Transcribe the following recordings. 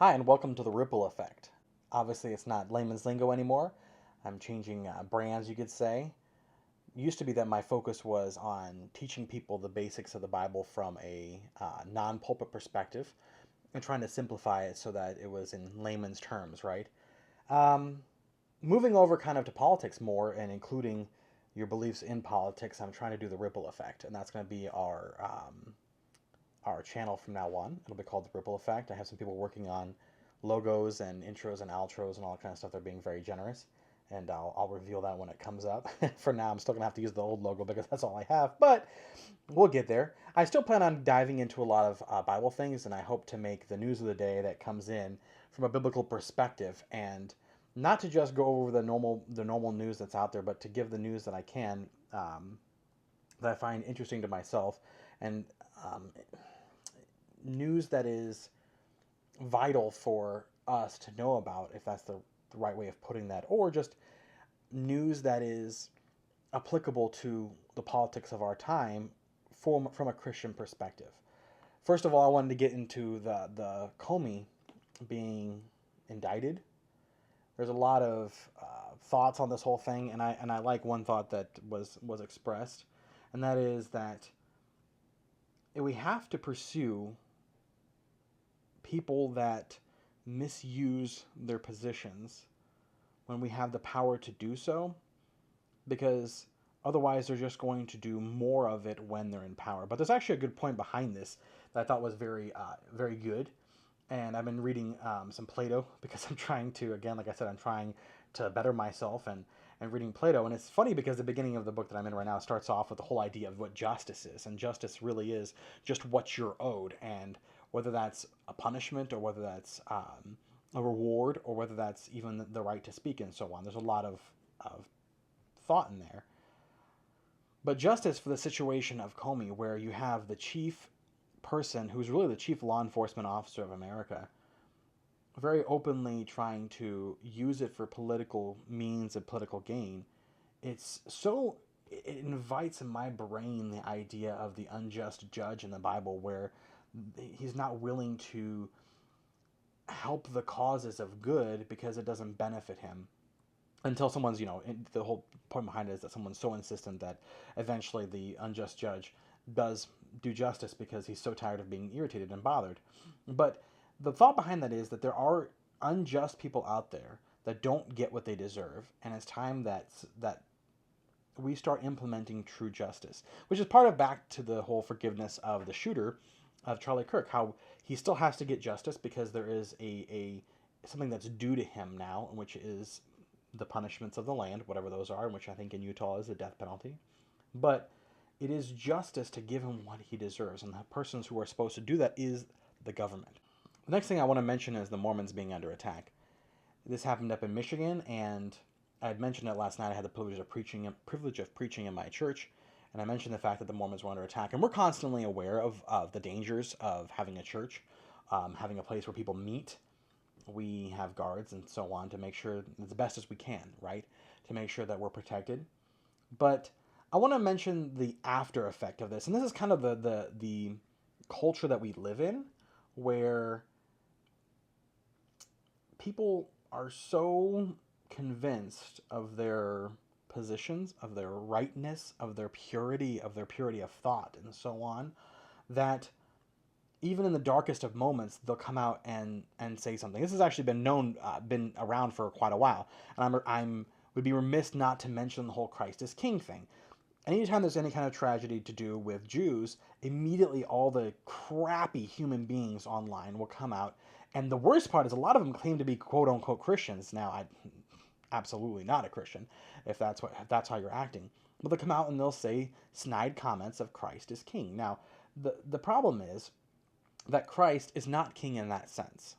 Hi, and welcome to the Ripple Effect. Obviously, it's not layman's lingo anymore. I'm changing brands, you could say. It used to be that my focus was on teaching people the basics of the Bible from a non pulpit perspective and trying to simplify it so that it was in layman's terms, right? Um, Moving over kind of to politics more and including your beliefs in politics, I'm trying to do the Ripple Effect, and that's going to be our channel from now on. It'll be called the Ripple Effect. I have some people working on logos and intros and outros and all that kind of stuff. They're being very generous, and I'll reveal that when it comes up. For now, I'm still gonna have to use the old logo because that's all I have, but we'll get there. I still plan on diving into a lot of Bible things, and I hope to make the news of the day that comes in from a biblical perspective, and not to just go over the normal news that's out there, but to give the news that I can, that I find interesting to myself, and um, news that is vital for us to know about, if that's the right way of putting that, or just news that is applicable to the politics of our time from a Christian perspective. First of all, I wanted to get into the Comey being indicted. There's a lot of thoughts on this whole thing, and I like one thought that was expressed, and that is that we have to pursue people that misuse their positions when we have the power to do so, because otherwise they're just going to do more of it when they're in power. But there's actually a good point behind this that I thought was very good. And I've been reading some Plato because I'm trying to, again, like I said, I'm trying to better myself and reading Plato. And it's funny because the beginning of the book that I'm in right now starts off with the whole idea of what justice is. And justice really is just what you're owed. And whether that's a punishment or whether that's a reward or whether that's even the right to speak and so on. There's a lot of thought in there. But justice for the situation of Comey, where you have the chief person who's really the chief law enforcement officer of America very openly trying to use it for political means and political gain, it invites in my brain the idea of the unjust judge in the Bible, where he's not willing to help the causes of good because it doesn't benefit him until someone's, the whole point behind it is that someone's so insistent that eventually the unjust judge does do justice because he's so tired of being irritated and bothered. But the thought behind that is that there are unjust people out there that don't get what they deserve, and it's time that we start implementing true justice, which is part of back to the whole forgiveness of the shooter of Charlie Kirk, how he still has to get justice because there is a something that's due to him now, which is the punishments of the land, whatever those are, which I think in Utah is the death penalty. But it is justice to give him what he deserves, and the persons who are supposed to do that is the government. The next thing I want to mention is the Mormons being under attack. This happened up in Michigan, and I had mentioned it last night. I had the privilege of preaching in my church, and I mentioned the fact that the Mormons were under attack. And we're constantly aware of the dangers of having a church, having a place where people meet. We have guards and so on to make sure as best as we can, right? To make sure that we're protected. But I want to mention the after effect of this, and this is kind of the culture that we live in, where people are so convinced of their positions, of their rightness, of their purity of thought, and so on, that even in the darkest of moments, they'll come out and say something. This has actually been around for quite a while, and I'm would be remiss not to mention the whole Christ is King thing. Anytime there's any kind of tragedy to do with Jews, immediately all the crappy human beings online will come out. And the worst part is a lot of them claim to be quote unquote Christians. Now, I'm absolutely not a Christian if that's how you're acting. But they'll come out and they'll say snide comments of Christ is king. Now, the problem is that Christ is not king in that sense.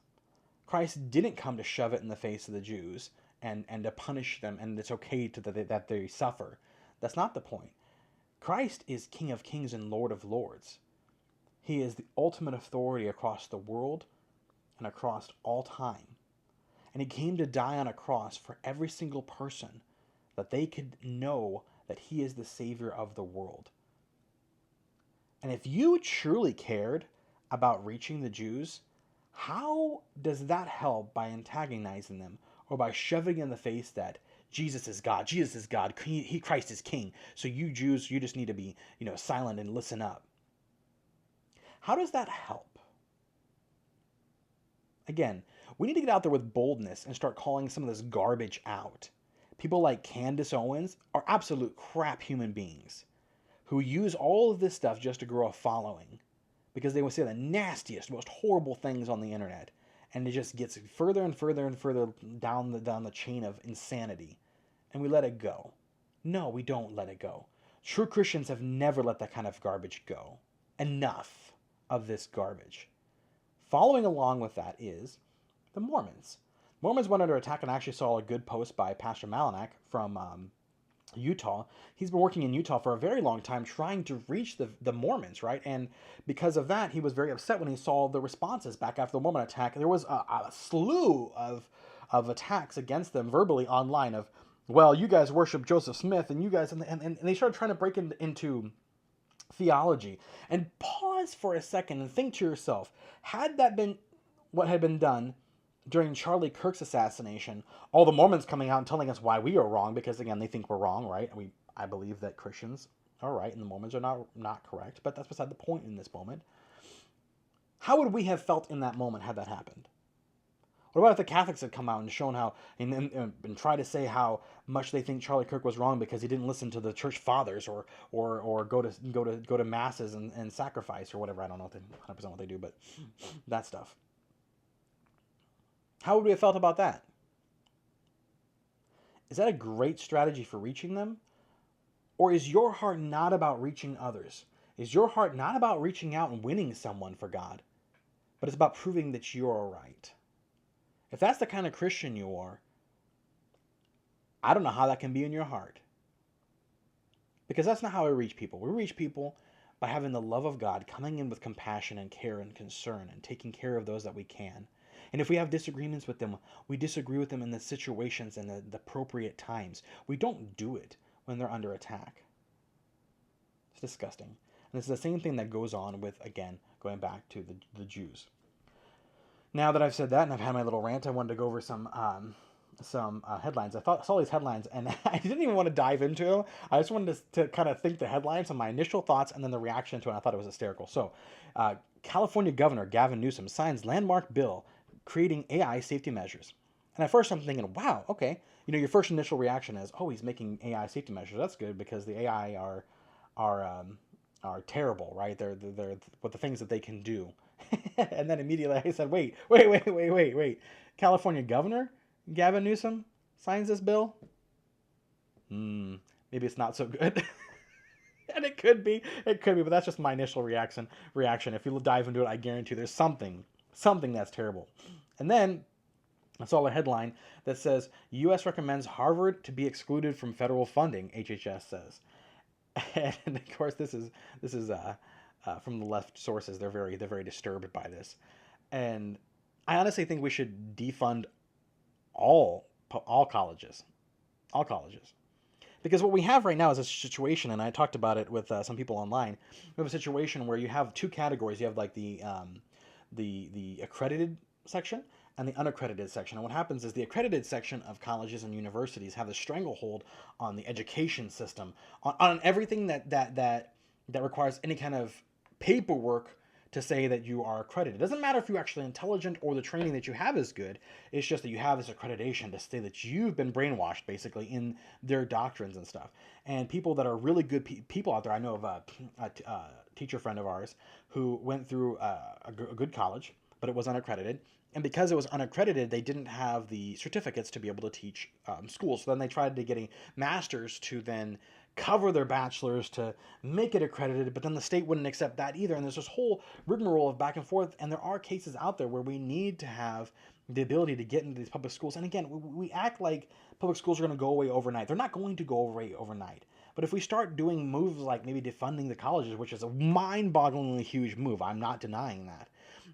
Christ didn't come to shove it in the face of the Jews and to punish them, and it's okay that they suffer. That's not the point. Christ is King of Kings and Lord of Lords. He is the ultimate authority across the world and across all time. And he came to die on a cross for every single person that they could know that he is the Savior of the world. And if you truly cared about reaching the Jews, How does that help by antagonizing them or by shoving in the face that Jesus is God, Jesus is God, Christ is King. So you Jews, you just need to be, silent and listen up. How does that help? Again, we need to get out there with boldness and start calling some of this garbage out. People like Candace Owens are absolute crap human beings who use all of this stuff just to grow a following because they will say the nastiest, most horrible things on the internet, and it just gets further and further and further down the chain of insanity, and we let it go. No, we don't let it go. True Christians have never let that kind of garbage go. Enough of this garbage. Following along with that is the Mormons. Mormons went under attack, and I actually saw a good post by Pastor Malinak from Utah. He's been working in Utah for a very long time trying to reach the Mormons, right? And because of that, he was very upset when he saw the responses back after the Mormon attack. There was a slew of attacks against them verbally online of, well, you guys worship Joseph Smith, and you guys, and they started trying to break into theology. And pause for a second and think to yourself, had that been what had been done during Charlie Kirk's assassination, all the Mormons coming out and telling us why we are wrong, because again, they think we're wrong, right? I believe that Christians are right and the Mormons are not correct, but that's beside the point in this moment. How would we have felt in that moment had that happened? What about if the Catholics had come out and shown how and try to say how much they think Charlie Kirk was wrong because he didn't listen to the church fathers or go to masses and sacrifice or whatever? I don't know 100% what they do, but that stuff. How would we have felt about that? Is that a great strategy for reaching them? Or is your heart not about reaching others? Is your heart not about reaching out and winning someone for God, but it's about proving that you're right? If that's the kind of Christian you are, I don't know how that can be in your heart. Because that's not how we reach people. We reach people by having the love of God coming in with compassion and care and concern and taking care of those that we can. And if we have disagreements with them, we disagree with them in the situations and the appropriate times. We don't do it when they're under attack. It's disgusting. And it's the same thing that goes on with, again, going back to the Jews. Now that I've said that and I've had my little rant, I wanted to go over some headlines. I saw these headlines and I didn't even want to dive into them. I just wanted to kind of think the headlines and my initial thoughts and then the reaction to it. And I thought it was hysterical. So, California Governor Gavin Newsom signs landmark bill creating AI safety measures. And at first I'm thinking, wow, okay. Your first initial reaction is, oh, he's making AI safety measures. That's good because the AI are terrible, right? They're what the things that they can do. And then immediately I said, wait. California Governor Gavin Newsom signs this bill? Maybe it's not so good. And it could be, but that's just my initial reaction. If you dive into it, I guarantee there's something that's terrible. And then I saw a headline that says, U.S. recommends Harvard to be excluded from federal funding, HHS says. And of course, this is from the left sources. They're very disturbed by this. And I honestly think we should defund all colleges. Because what we have right now is a situation, and I talked about it with some people online. We have a situation where you have two categories. You have like the accredited section and the unaccredited section. And what happens is the accredited section of colleges and universities have the stranglehold on the education system, on everything that requires any kind of paperwork to say that you are accredited. It doesn't matter if you're actually intelligent or the training that you have is good. It's just that you have this accreditation to say that you've been brainwashed, basically, in their doctrines and stuff. And people that are really good people out there, I know of a teacher friend of ours who went through a good college, but it was unaccredited. And because it was unaccredited, they didn't have the certificates to be able to teach school. So then they tried to get a master's to then cover their bachelor's to make it accredited, but then the state wouldn't accept that either. And there's this whole rigmarole of back and forth. And there are cases out there where we need to have the ability to get into these public schools. And again, we act like public schools are going to go away overnight. They're not going to go away overnight. But if we start doing moves like maybe defunding the colleges, which is a mind-bogglingly huge move, I'm not denying that.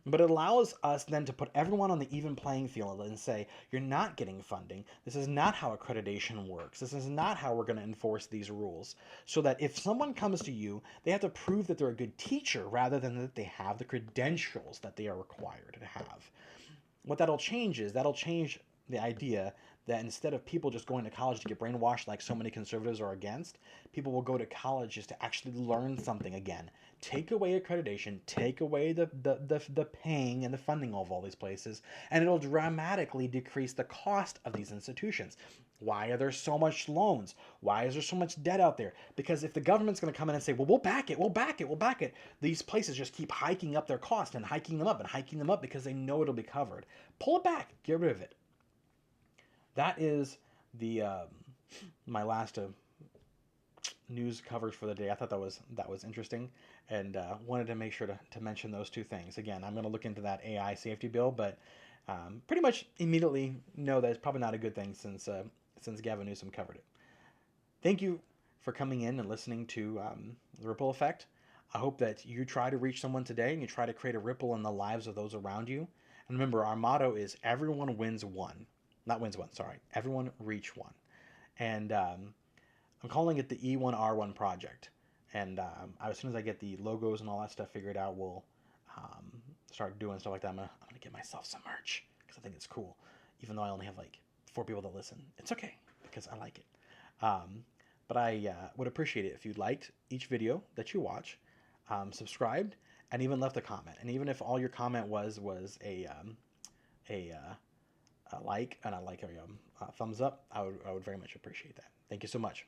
But it allows us then to put everyone on the even playing field and say, you're not getting funding. This is not how accreditation works. This is not how we're going to enforce these rules. So that if someone comes to you, they have to prove that they're a good teacher rather than that they have the credentials that they are required to have. What that'll change is that'll change the idea that instead of people just going to college to get brainwashed like so many conservatives are against, people will go to college just to actually learn something again. Take away accreditation, take away the paying and the funding of all these places, and it'll dramatically decrease the cost of these institutions. Why are there so much loans? Why is there so much debt out there? Because if the government's going to come in and say, well, we'll back it, we'll back it, we'll back it, these places just keep hiking up their cost and hiking them up and hiking them up because they know it'll be covered. Pull it back, get rid of it. That is the my last news coverage for the day. I thought that was interesting, and wanted to make sure to mention those two things. Again, I'm going to look into that AI safety bill, but pretty much immediately know that it's probably not a good thing since Gavin Newsom covered it. Thank you for coming in and listening to the Ripple Effect. I hope that you try to reach someone today and you try to create a ripple in the lives of those around you. And remember, our motto is everyone wins one. Not wins one, sorry. Everyone reach one. And I'm calling it the E1R1 project. And as soon as I get the logos and all that stuff figured out, we'll start doing stuff like that. I'm gonna get myself some merch because I think it's cool. Even though I only have like 4 people that listen, it's okay because I like it. But I would appreciate it if you liked each video that you watch, subscribed, and even left a comment. And even if all your comment was a like and a thumbs up, I would very much appreciate that. Thank you so much.